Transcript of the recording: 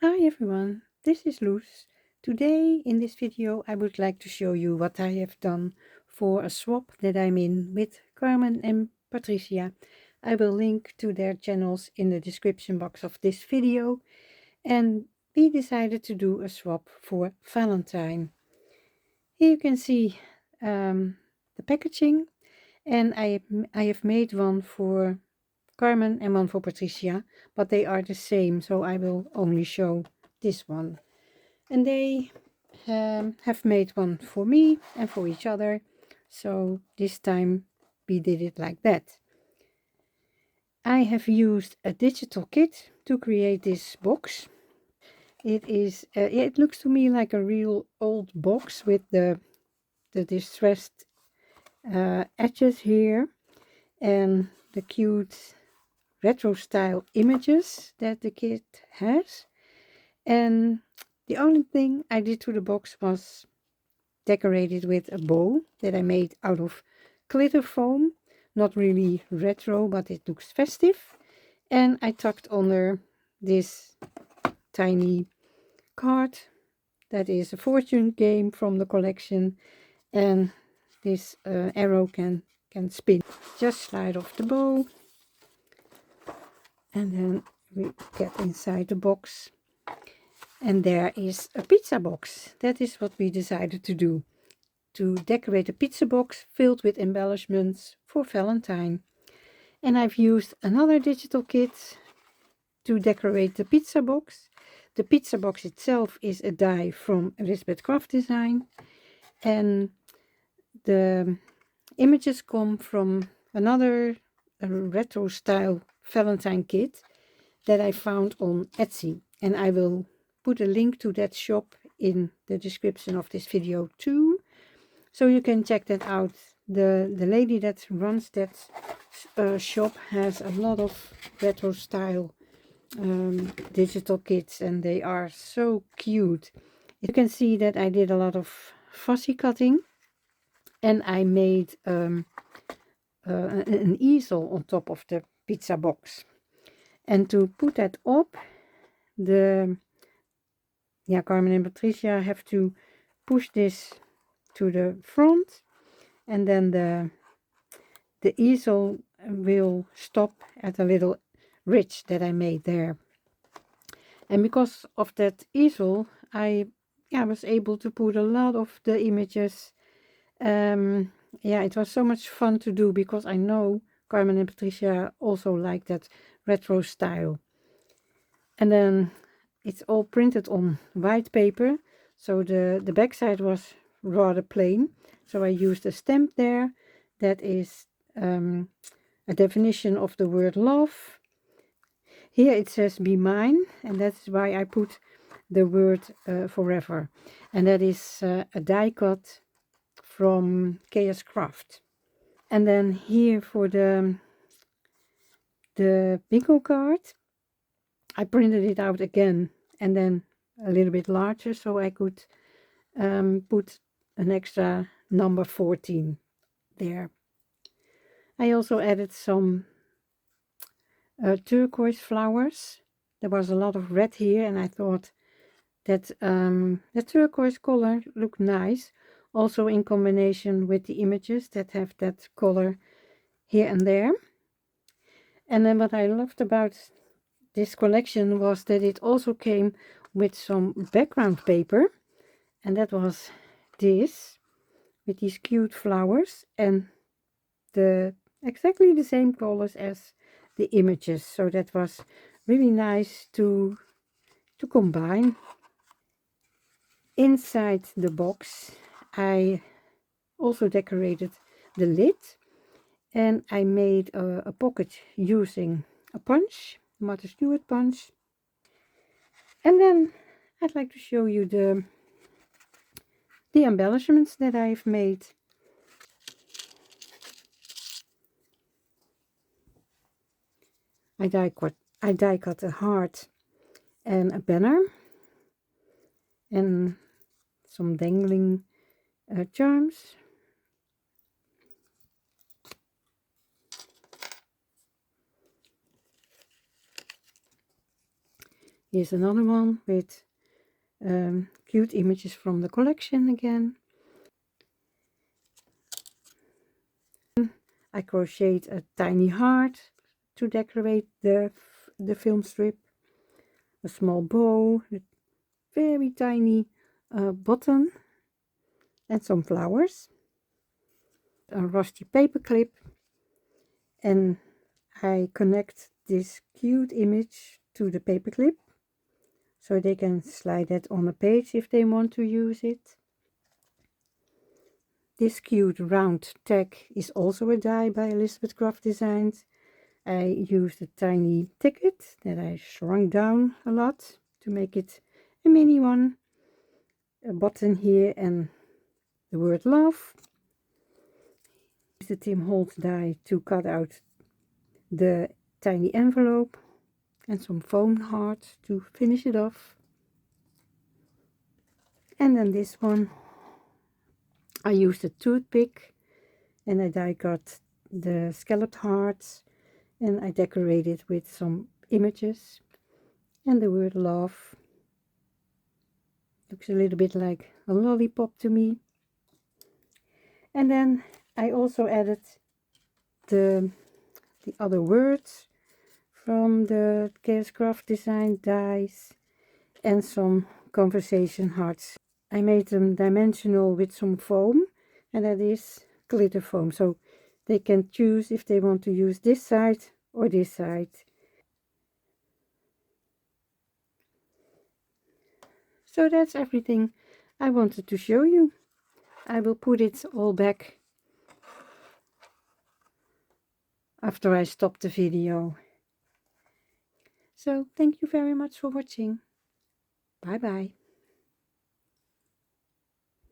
Hi everyone, this is Loes. Today in this video I would like to show you what I have done for a swap that I'm in with Carmen and Patricia. I will link to their channels in the description box of this video, and we decided to do a swap for Valentine. Here you can see the packaging, and I have made one for Carmen and one for Patricia, but they are the same, so I will only show this one. And they have made one for me and for each other, so this time we did it like that. I have used a digital kit to create this box. It looks to me like a real old box with the distressed edges here and the cute retro style images that the kit has. And the only thing I did to the box was decorate it with a bow that I made out of glitter foam. Not really retro, but it looks festive. And I tucked under this tiny card that is a fortune game from the collection, and this arrow can spin. Just slide off the bow, and then we get inside the box, and there is a pizza box. That is what we decided to do, to decorate a pizza box filled with embellishments for Valentine. And I've used another digital kit to decorate the pizza box. The pizza box itself is a die from Elizabeth Craft Design, and the images come from another retro style Valentine kit that I found on Etsy, and I will put a link to that shop in the description of this video too, so you can check that out. The lady that runs that shop has a lot of retro style digital kits, and they are so cute. You can see that I did a lot of fussy cutting, and I made an easel on top of the pizza box. And to put that up, Carmen and Patricia have to push this to the front, and then the easel will stop at a little ridge that I made there. And because of that easel, I was able to put a lot of the images. It was so much fun to do, because I know Carmen and Patricia also like that retro style. And then it's all printed on white paper, so the back side was rather plain. So I used a stamp there that is a definition of the word love. Here it says "be mine," and that's why I put the word forever. And that is a die cut from Chaos Craft. And then here for the bingo card, I printed it out again, and then a little bit larger, so I could put an extra number 14 there. I also added some turquoise flowers. There was a lot of red here, and I thought that the turquoise color looked nice, also in combination with the images that have that color here and there. And then what I loved about this collection was that it also came with some background paper, and that was this, with these cute flowers and exactly the same colors as the images. So that was really nice to combine. Inside the box I also decorated the lid, and I made a pocket using a punch, Martha Stewart punch. And then I'd like to show you the embellishments that I've made. I die cut a heart and a banner and some dangling charms. Here's another one with cute images from the collection again. I crocheted a tiny heart to decorate the film strip. A small bow, a very tiny button, and some flowers. A rusty paper clip, and I connect this cute image to the paper clip so they can slide it on a page if they want to use it. This cute round tag is also a die by Elizabeth Craft Designs. I used a tiny ticket that I shrunk down a lot to make it a mini one. A button here and the word love. Use the Tim Holtz die to cut out the tiny envelope and some foam hearts to finish it off. And then this one, I used a toothpick and I die cut the scalloped hearts and I decorated with some images and the word love. Looks a little bit like a lollipop to me. And then I also added the other words from the Chaos Craft Design dies and some conversation hearts. I made them dimensional with some foam, and that is glitter foam, so they can choose if they want to use this side or this side. So that's everything I wanted to show you. I will put it all back after I stop the video. So thank you very much for watching. Bye bye.